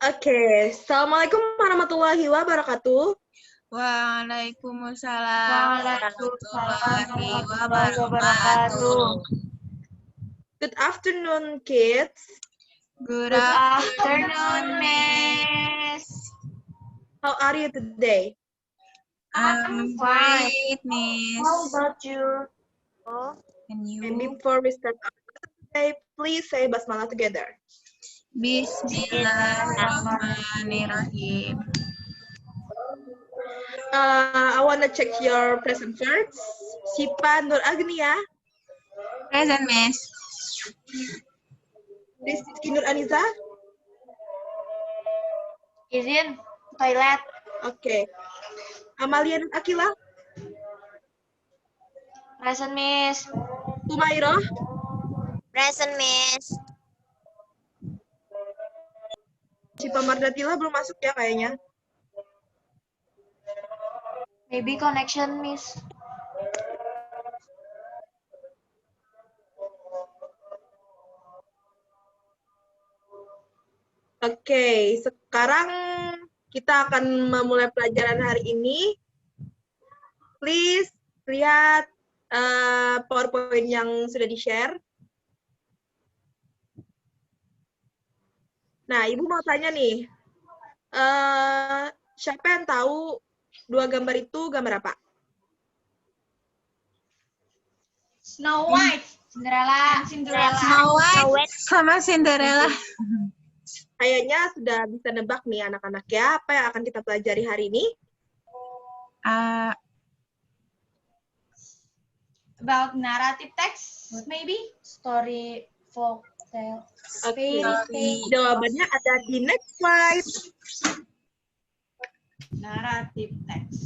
Oke, Assalamualaikum warahmatullahi wabarakatuh. Waalaikumsalam warahmatullahi warahmatullahi wabarakatuh. Good afternoon, kids. Good Good afternoon, afternoon, Miss. How are you today? I'm fine. great, Miss. How about you? And And you? before we start our lesson today, please say basmalah together. Bismillahirrahmanirrahim. I want to check your present first. Sipa Nur Agnia, Present, Miss. Rizky Nur Aniza. Izin toilet. Oke. Amalia Nur Akila, Present, Miss. Humairah, Present, Miss. Sipa Mardatila belum masuk ya kayaknya. Maybe connection, Miss. Oke, sekarang kita akan memulai pelajaran hari ini. Please lihat PowerPoint yang sudah di-share. Nah, Ibu mau tanya nih, siapa yang tahu dua gambar itu gambar apa? Snow White. Cinderella. Snow White sama Cinderella. Kayaknya sudah bisa nebak nih anak-anak ya, apa yang akan kita pelajari hari ini? About narrative text, maybe? Story, folk tale. Oke, jawabannya ada di next slide. Narrative text.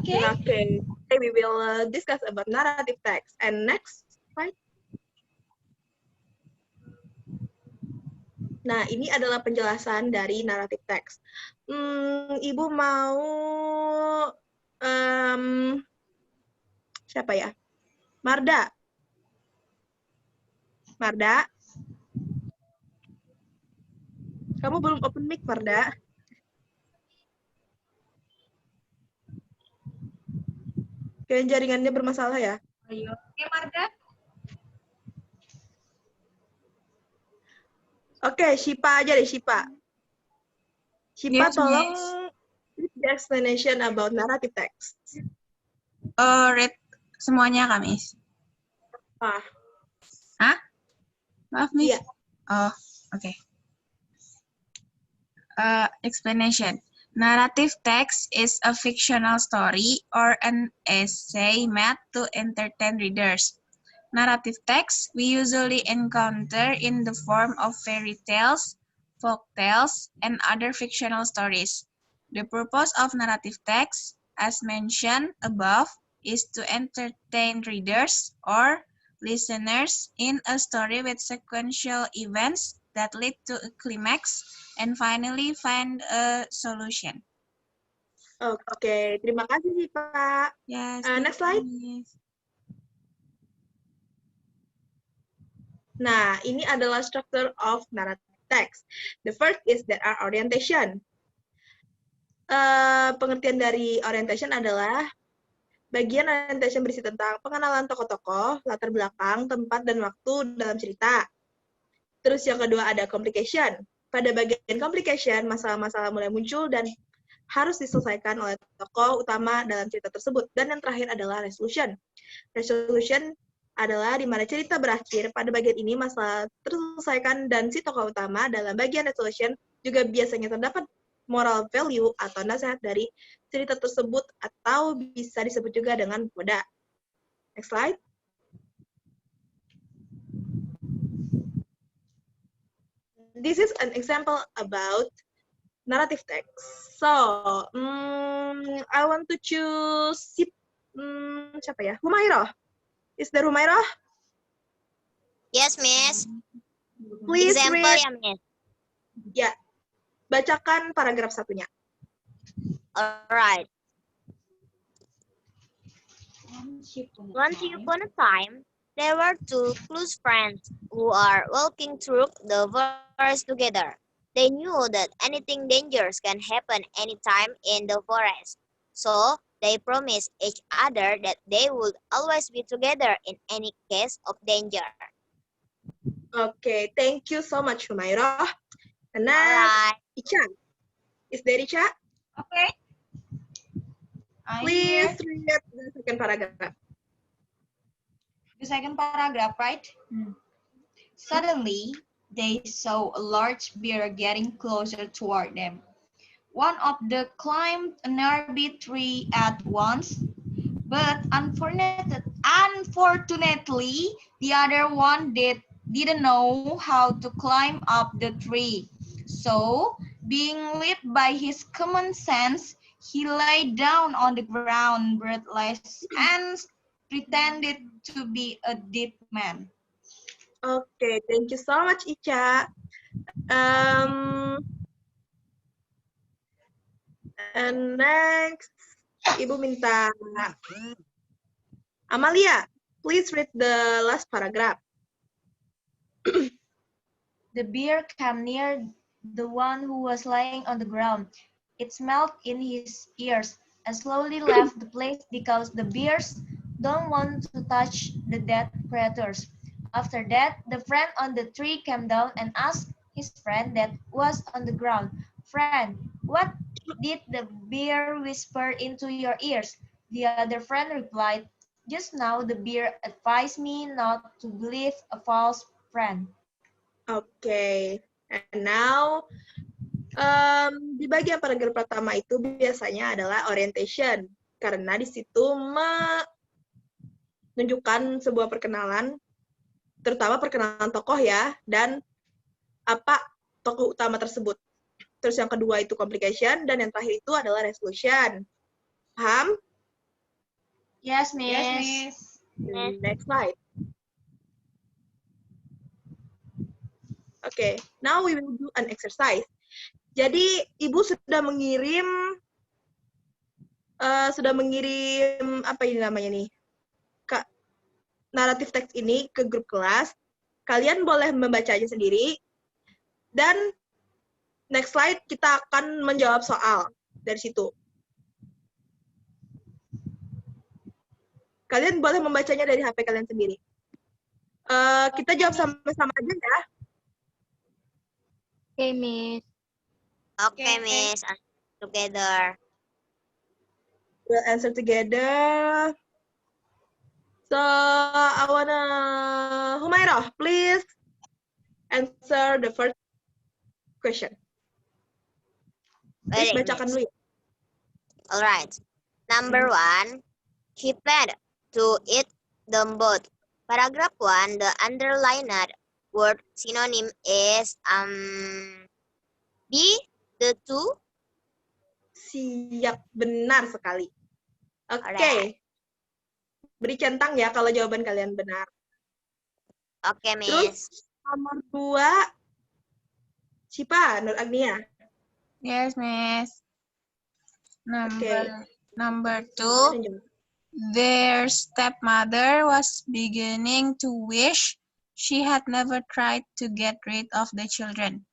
Okay. Okay, we will discuss about narrative text. And next slide. Nah, ini adalah penjelasan dari narrative text. Ibu mau siapa ya? Marda. Marda. Kamu belum open mic, Marda. Kayaknya jaringannya bermasalah ya. Ayo. Oke, Marga. Oke, Shipa aja deh, Shipa. Shipa, Yes, tolong Miss. read the explanation about narrative text. Read semuanya, Kak, Miss. Ah, Hah? Maaf, Miss. iya. Oh, okay. Explanation. Narrative text is a fictional story or an essay meant to entertain readers. Narrative text we usually encounter in the form of fairy tales, folk tales, and other fictional stories. The purpose of narrative text, as mentioned above, is to entertain readers or listeners in a story with sequential events that lead to a climax and finally find a solution. Oke, terima kasih, Shipa. Yes. Next slide. Nah, ini adalah structure of narrative text. The first is there are orientation. Pengertian dari orientation adalah bagian orientation berisi tentang pengenalan tokoh-tokoh, latar belakang, tempat, dan waktu dalam cerita. Terus yang kedua ada complication. Pada bagian complication, masalah-masalah mulai muncul dan harus diselesaikan oleh tokoh utama dalam cerita tersebut. Dan yang terakhir adalah resolution. Resolution adalah di mana cerita berakhir. Pada bagian ini masalah terselesaikan dan si tokoh utama dalam bagian resolution juga biasanya terdapat moral value atau nasihat dari cerita tersebut atau bisa disebut juga dengan coda. Next slide. This is an example about narrative text. So, I want to choose siapa ya? Humairah. Is there Humairah? Yes, Miss. Please Example read. ya, Miss. Ya, bacakan paragraf satunya. Alright. Once upon a time, there were two close friends who are walking through the forest together. They knew that anything dangerous can happen anytime in the forest. So they promised each other that they would always be together in any case of danger. Okay, thank you so much, Humairah. And next, Alright. Icha. Is there Icha? Okay. Please Here, read the second paragraph. the second paragraph, right? Suddenly, they saw a large bear getting closer toward them. One of them climbed a nearby tree at once, but unfortunately, the other one didn't know how to climb up the tree. So, being led by his common sense, he lay down on the ground breathless and pretended to be a dead man. Okay, thank you so much, Icha. And next, Ibu minta Amalia, please read the last paragraph. The bear came near the one who was lying on the ground. It smelled in his ears and slowly left the place because the bears don't want to touch the dead creatures. After that, the friend on the tree came down and asked his friend that was on the ground, "Friend, what did the bear whisper into your ears?" The other friend replied, "Just now the bear advised me not to believe a false friend." Okay, and now di bagian paragraf pertama itu biasanya adalah orientation, karena di situ menunjukkan sebuah perkenalan, terutama perkenalan tokoh ya, dan apa tokoh utama tersebut. Terus yang kedua itu complication, dan yang terakhir itu adalah resolution. Paham? Yes, Miss. Yes, Miss. Next slide. Okay, now we will do an exercise. Jadi Ibu sudah mengirim apa ini namanya nih, naratif teks ini ke grup kelas. Kalian boleh membacanya sendiri. Dan next slide kita akan menjawab soal dari situ. Kalian boleh membacanya dari HP kalian sendiri. Kita jawab sama-sama aja ya. Okay, Miss. Okay, Miss. Together. We'll answer together. So, I wanna... Humairah, please answer the first question. Please bacakan dulu ya. Alright. Number 1. He planned to eat them both. Paragraph 1, the underlined word synonym is be the two. Siap, benar sekali. Oke. Alright. Beri centang ya kalau jawaban kalian benar. Oke, Miss. Terus nomor 2, Siapa? Nur Agnia. Yes, Miss. Okay. Number 2. Their stepmother was beginning to wish she had never tried to get rid of the children.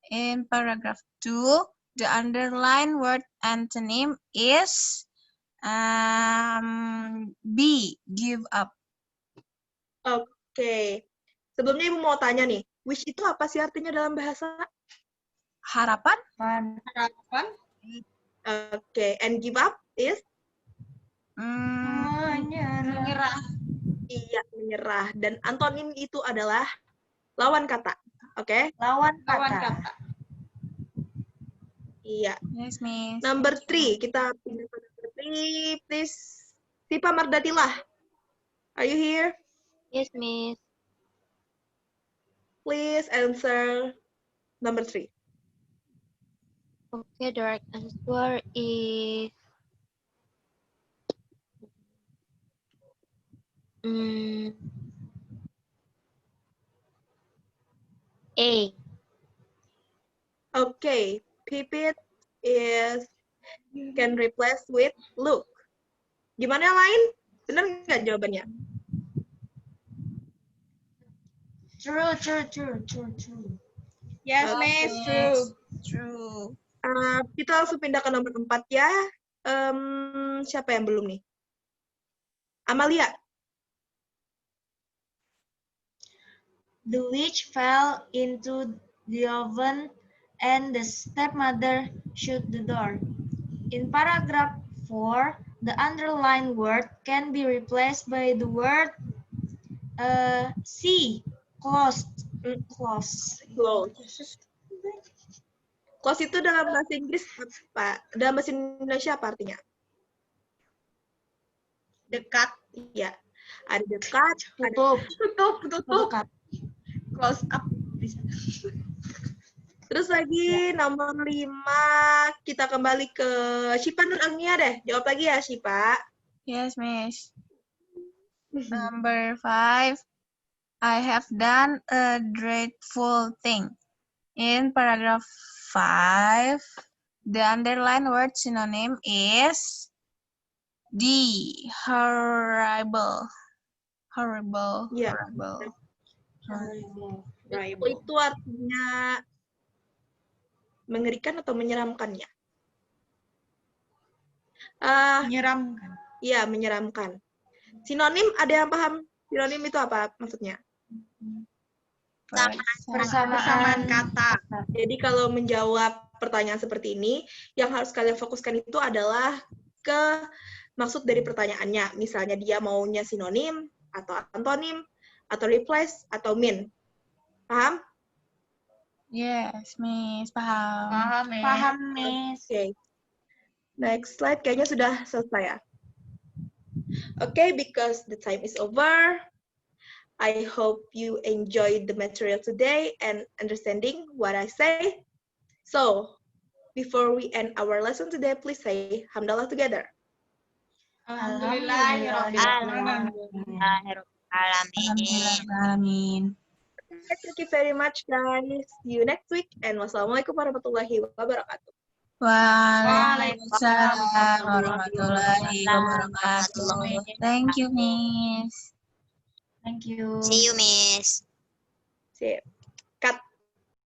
In paragraph 2, the underlined word antonym is be, give up. Oke. Sebelumnya Ibu mau tanya nih, wish itu apa sih artinya dalam bahasa? Harapan? Harapan. Oke, and give up is? Menyerah. Iya, menyerah. Dan antonim itu adalah lawan kata. Oke? Lawan Lawan kata. kata. Iya. Yes, Miss. Number 3, kita pindah ke number 3, please. Sipa Mardatilah. Are you here? Yes, Miss. Please answer number 3. Okay, the right answer is A. Okay, Pipit is can replace with look. Gimana yang lain? Benar nggak jawabannya? True. Yes, Oke. Miss. True. True. Kita langsung pindah ke nomor 4 ya. Siapa yang belum nih? Amalia. The witch fell into the oven and the stepmother shut the door. In paragraph 4, the underlined word can be replaced by the word see, closed. Close. Close. Close itu dalam bahasa Inggris apa? Dalam bahasa Indonesia apa artinya? Dekat. Iya. Ada dekat, Tutup. Tutup. Dekat. Close up. Bisa. Terus lagi nomor 5, kita kembali ke Syifa Nur Agnia deh. Jawab lagi ya, Syifa. Yes, Miss. Number 5. I have done a dreadful thing. In paragraph 5, the underlined word synonym is horrible. Horrible. Iya. Horrible. Itu artinya mengerikan atau menyeramkannya? Menyeramkan. Iya, menyeramkan. Sinonim, ada yang paham sinonim itu apa maksudnya? Persamaan kata. Jadi kalau menjawab pertanyaan seperti ini, yang harus kalian fokuskan itu adalah ke maksud dari pertanyaannya. Misalnya dia maunya sinonim, atau antonim, atau replace, atau mean. Paham? Yes, Miss. Paham. Paham, Miss. Oke. Next slide, kayaknya sudah selesai ya. Okay, because the time is over. I hope you enjoyed the material today and understanding what I say. So, before we end our lesson today, please say Hamdalah together. Alhamdulillahirrahmanirrahim. Thank you very much, guys. See you next week, and wassalamualaikum warahmatullahi wabarakatuh. Waalaikumsalam warahmatullahi wabarakatuh. Thank you, Miss. Thank you. See you, Miss. See you.